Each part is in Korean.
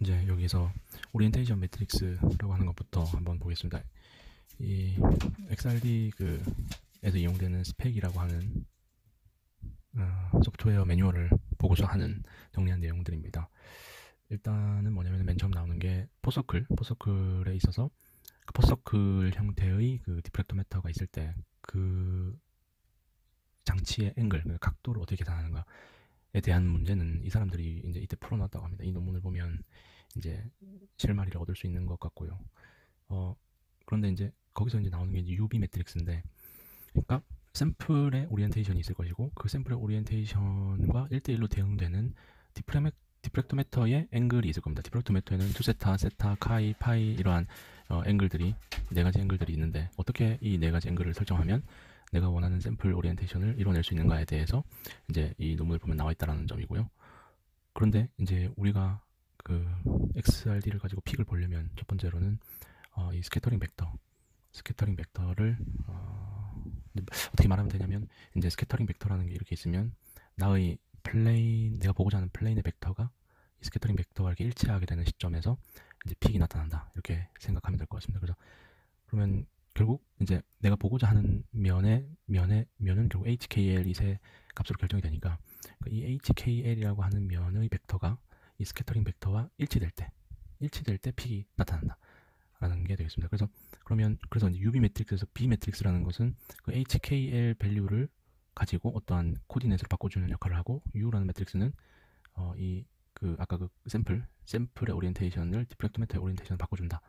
이제 여기서 오리엔테이션 매트릭스라고 하는 것부터 한번 보겠습니다. 이 XRD 에서 이용되는 스펙이라고 하는 소프트웨어 매뉴얼을 보고서 하는 정리한 내용들입니다. 일단은 뭐냐면 맨 처음 나오는 게 포서클에 있어서 그 포서클 형태의 그 디프렉터메터가 있을 때 그 장치의 앵글, 각도를 어떻게 계산하는가에 대한 문제는 이 사람들이 이제 이때 풀어놨다고 합니다. 이 논문을 보면 이제 실마리를 얻을 수 있는 것 같고요. 그런데 이제 거기서 이제 나오는 게 UV 매트릭스인데, 그러니까 샘플의 오리엔테이션이 있을 것이고 그 샘플의 오리엔테이션과 1대1로 대응되는 디프렉토메터의 앵글이 있을 겁니다. 디프렉토메터에는 투세타, 세타, 카이, 파이 이러한 앵글들이 네 가지 앵글들이 있는데 어떻게 이 네 가지 앵글을 설정하면 내가 원하는 샘플 오리엔테이션을 이뤄낼 수 있는가에 대해서 이제 이 논문을 보면 나와 있다라는 점이고요. 그런데 이제 우리가 그 XRD를 가지고 픽을 보려면 첫 번째로는 이 스캐터링 벡터를 어떻게 말하면 되냐면, 이제 스캐터링 벡터라는 게 이렇게 있으면 나의 플레인, 내가 보고자 하는 플레인의 벡터가 이 스캐터링 벡터와 이렇게 일치하게 되는 시점에서 이제 픽이 나타난다, 이렇게 생각하면 될 것 같습니다. 그래서 그러면 결국 이제 내가 보고자 하는 면은 결국 HKL 이세 값으로 결정이 되니까 이 HKL이라고 하는 면의 벡터가 이 스캐터링 벡터와 일치될 때 픽이 나타난다 라는 게 되겠습니다. 그래서 이제 UV 매트릭스에서 B 매트릭스라는 것은 그 HKL 밸류를 가지고 어떠한 코디네이트를 바꿔주는 역할을 하고, U라는 매트릭스는 이 아까 그 샘플의 오리엔테이션을 디프렉토메터의 오리엔테이션을 바꿔준다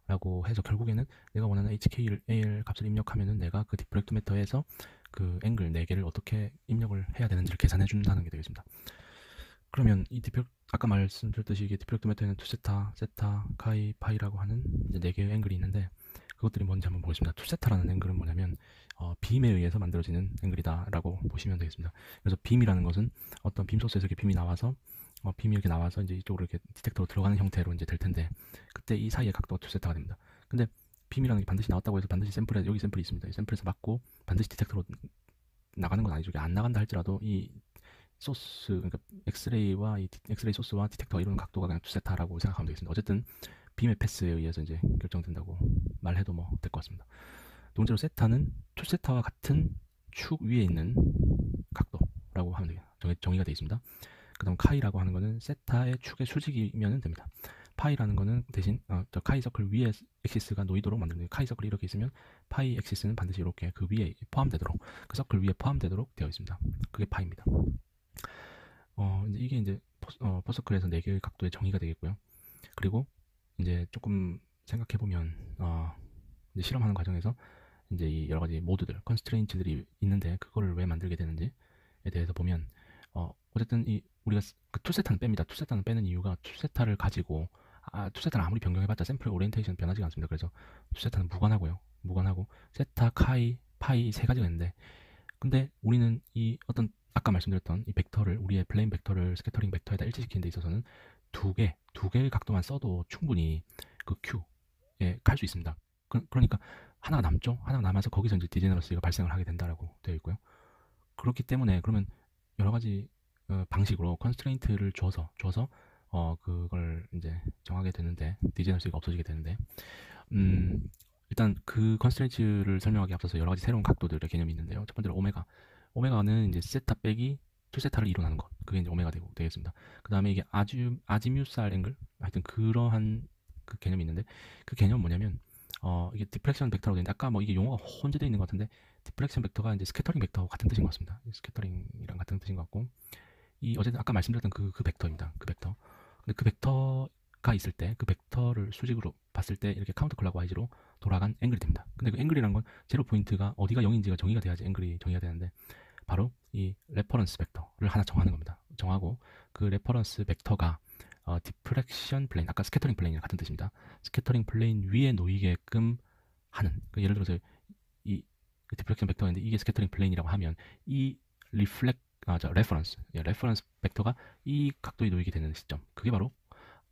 라고 해서 결국에는 내가 원하는 HKL 값을 입력하면은 내가 그 디프렉토메터에서 그 앵글 4개를 어떻게 입력을 해야 되는지를 계산해 준다는 게 되겠습니다. 그러면 아까 말씀드렸듯이 이게 디프렉토메터에는 투세타, 세타, 카이, 파이라고 하는 이제 4개의 앵글이 있는데, 그것들이 뭔지 한번 보겠습니다. 투세타라는 앵글은 뭐냐면 빔에 의해서 만들어지는 앵글이다라고 보시면 되겠습니다. 그래서 빔이라는 것은 어떤 빔 소스에서 이렇게 빔이 나와서 이제 이쪽으로 이렇게 디텍터로 들어가는 형태로 이제 될 텐데, 그때 이 사이의 각도가 투세타가 됩니다. 근데 빔이라는 게 반드시 나왔다고 해서 반드시 여기 샘플이 있습니다. 이 샘플에서 맞고 반드시 디텍터로 나가는 건 아니죠. 이게 안 나간다 할지라도 이 소스, 그러니까 엑스레이와 이 엑스레이 소스와 디텍터가 이루는 각도가 그냥 투세타라고 생각하면 되겠습니다. 어쨌든 빔의 패스에 의해서 이제 결정된다고 말해도 뭐 될 것 같습니다. 두 번째로 세타는 투세타와 같은 축 위에 있는 각도라고 하면 돼요. 정의가 되어 있습니다. 그 다음 카이라고 하는 거는 세타의 축의 수직이면 됩니다. 파이라는 거는 대신 저 카이 서클 위에 엑시스가 놓이도록 만드는, 카이 서클이 이렇게 있으면 파이 엑시스는 반드시 이렇게 그 위에 포함되도록, 그 서클 위에 포함되도록 되어 있습니다. 그게 파이입니다. 이게 이제 포서클에서 4개의 각도의 정의가 되겠고요. 그리고 이제 조금 생각해보면 이제 실험하는 과정에서 이제 이 여러 가지 모드들, 컨스트레인츠들이 있는데 그거를 왜 만들게 되는지에 대해서 보면 어쨌든 우리가 그 투세타는 뺍니다. 투세타는 빼는 이유가 투세타를 가지고 투세타는 아무리 변경해봤자 샘플 오리엔테이션 변하지가 않습니다. 그래서 투세타는 무관하고 세타, 카이, 파이 세 가지가 있는데, 근데 우리는 이 어떤 아까 말씀드렸던 이 벡터를, 우리의 플레인 벡터를 스캐터링 벡터에다 일치시키는 데 있어서는 두 개의 각도만 써도 충분히 그 Q에 갈 수 있습니다. 그러니까 하나가 남죠. 하나가 남아서 거기서 이제 디제너러시가 발생을 하게 된다라고 되어 있고요. 그렇기 때문에 그러면 여러 가지 방식으로 컨스트레인트를 줘서 그걸 이제 정하게 되는데, 디제너시가 없어지게 되는데, 일단 그 컨스트레인트를 설명하기 앞서서 여러 가지 새로운 각도들의 개념이 있는데요. 첫 번째로 오메가는 이제 세타 빼기 투세타를 이뤄나는 것, 그게 이제 오메가 되겠습니다. 그 다음에 이게 아지뮤살 앵글, 하여튼 그러한 그 개념이 있는데, 그 개념은 뭐냐면 이게 디프렉션 벡터라고 되는데, 아까 뭐 이게 용어가 혼재되어 있는 것 같은데 디프렉션 벡터가 이제 스캐터링 벡터와 같은 뜻인 것 같습니다. 스캐터링이랑 같은 뜻인 것 같고, 이 어쨌든 아까 말씀드렸던 그 벡터입니다. 그 벡터. 근데 그 벡터가 있을 때 그 벡터를 수직으로 봤을 때 이렇게 카운터 클락와이즈로 돌아간 앵글이 됩니다. 근데 그 앵글이란 건 제로 포인트가 어디가 0인지가 정의가 돼야지 앵글이 정의가 되는데, 바로 이 레퍼런스 벡터를 하나 정하는 겁니다. 정하고 그 레퍼런스 벡터가 디프렉션 플레인, 아까 스캐터링 플레인이랑 같은 뜻입니다. 스캐터링 플레인 위에 놓이게끔 하는, 예를 들어서 이 디프렉션 벡터인데 이게 스캐터링 플레인이라고 하면 이 레퍼런스 벡터가 이 각도에 놓이게 되는 시점, 그게 바로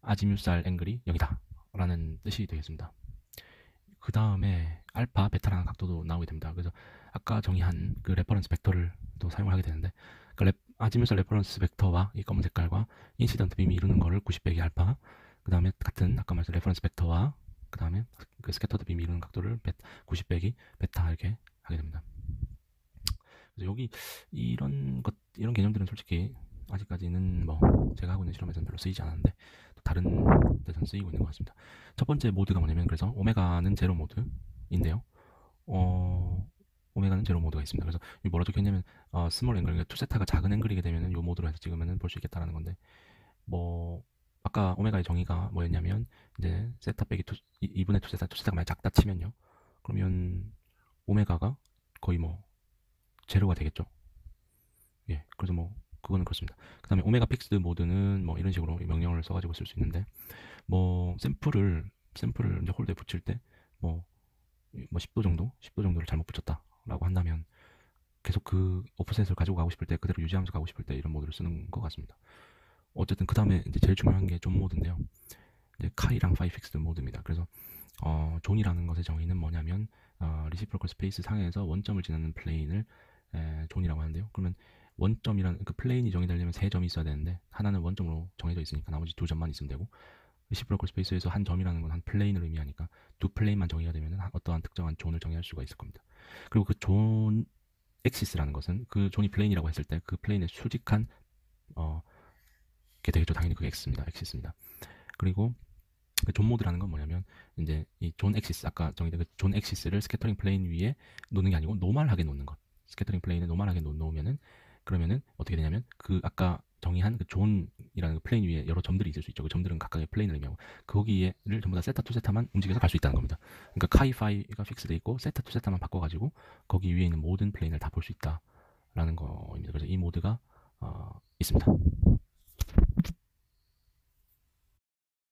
아지뮤살 앵글이 0이다 라는 뜻이 되겠습니다. 그 다음에 알파, 베타라는 각도도 나오게 됩니다. 그래서 아까 정의한 그 레퍼런스 벡터를 또 사용을 하게 되는데, 그 아지뮤살 레퍼런스 벡터와 이 검은 색깔과 인시던트 빔이 이루는 거를 90 빼기 알파, 그 다음에 같은 아까 말했던 레퍼런스 벡터와 그 다음에 그 스캐터드 빔 이루는 각도를 90 빼기 베타 이렇게 하게 됩니다. 그래서 여기 이런 개념들은 솔직히 아직까지는 뭐 제가 하고 있는 실험에서는 별로 쓰이지 않았는데 또 다른 데서는 쓰이고 있는 것 같습니다. 첫 번째 모드가 뭐냐면 그래서 오메가는 제로 모드인데요. 오메가는 제로 모드가 있습니다. 그래서 이 뭐라 적혀있냐면 스몰 앵글, 그러니까 2세타가 작은 앵글이게 되면은 이 모드로 해서 찍으면 볼 수 있겠다라는 건데 뭐 아까 오메가의 정의가 뭐였냐면 이제 세타 빼기 2분의 2세타, 2세타가 만약 작다 치면요. 그러면 오메가가 거의 뭐 제로가 되겠죠. 예, 그래서 뭐 그거는 그렇습니다. 그 다음에 오메가 픽스드 모드는 뭐 이런 식으로 명령어를 써가지고 쓸 수 있는데 뭐 샘플을 이제 홀더에 붙일 때뭐 10도 정도, 10도 정도를 잘못 붙였다라고 한다면 계속 그 오프셋을 가지고 가고 싶을 때 그대로 유지하면서 가고 싶을 때 이런 모드를 쓰는 것 같습니다. 어쨌든 그 다음에 이제 제일 중요한 게 존 모드인데요. 이제 카이랑 파이 픽스드 모드입니다. 그래서 존이라는 것의 정의는 뭐냐면 리시프로컬 스페이스 상에서 원점을 지나는 플레인을 존이라고 하는데요. 그러면 원점이라는 그 플레인이 정의되려면 세 점이 있어야 되는데 하나는 원점으로 정해져 있으니까 나머지 두 점만 있으면 되고 리시프로컬 스페이스에서 한 점이라는 건 한 플레인을 의미하니까 두 플레인만 정의가 되면 어떠한 특정한 존을 정의할 수가 있을 겁니다. 그리고 그 존 엑시스라는 것은 그 존이 플레인이라고 했을 때 그 플레인의 수직한 게 되겠죠. 당연히 그 엑시스입니다. 그리고 그 존 모드라는 건 뭐냐면 이제 이 존 엑시스 아까 정의된 그 존 엑시스를 스캐터링 플레인 위에 놓는 게 아니고 노멀하게 놓는 것. 스캐터링 플레인에 노멀하게 놓으면은 그러면은 어떻게 되냐면 그 아까 정의한 그 존이라는 그 플레인 위에 여러 점들이 있을 수 있죠. 그 점들은 각각의 플레인을 의미하고 거기에를 전부 다 세타 투 세타만 움직여서 갈 수 있다는 겁니다. 그러니까 카이 파이가 픽스돼 있고 세타 투 세타만 바꿔가지고 거기 위에 있는 모든 플레인을 다 볼 수 있다라는 거입니다. 그래서 이 모드가 있습니다.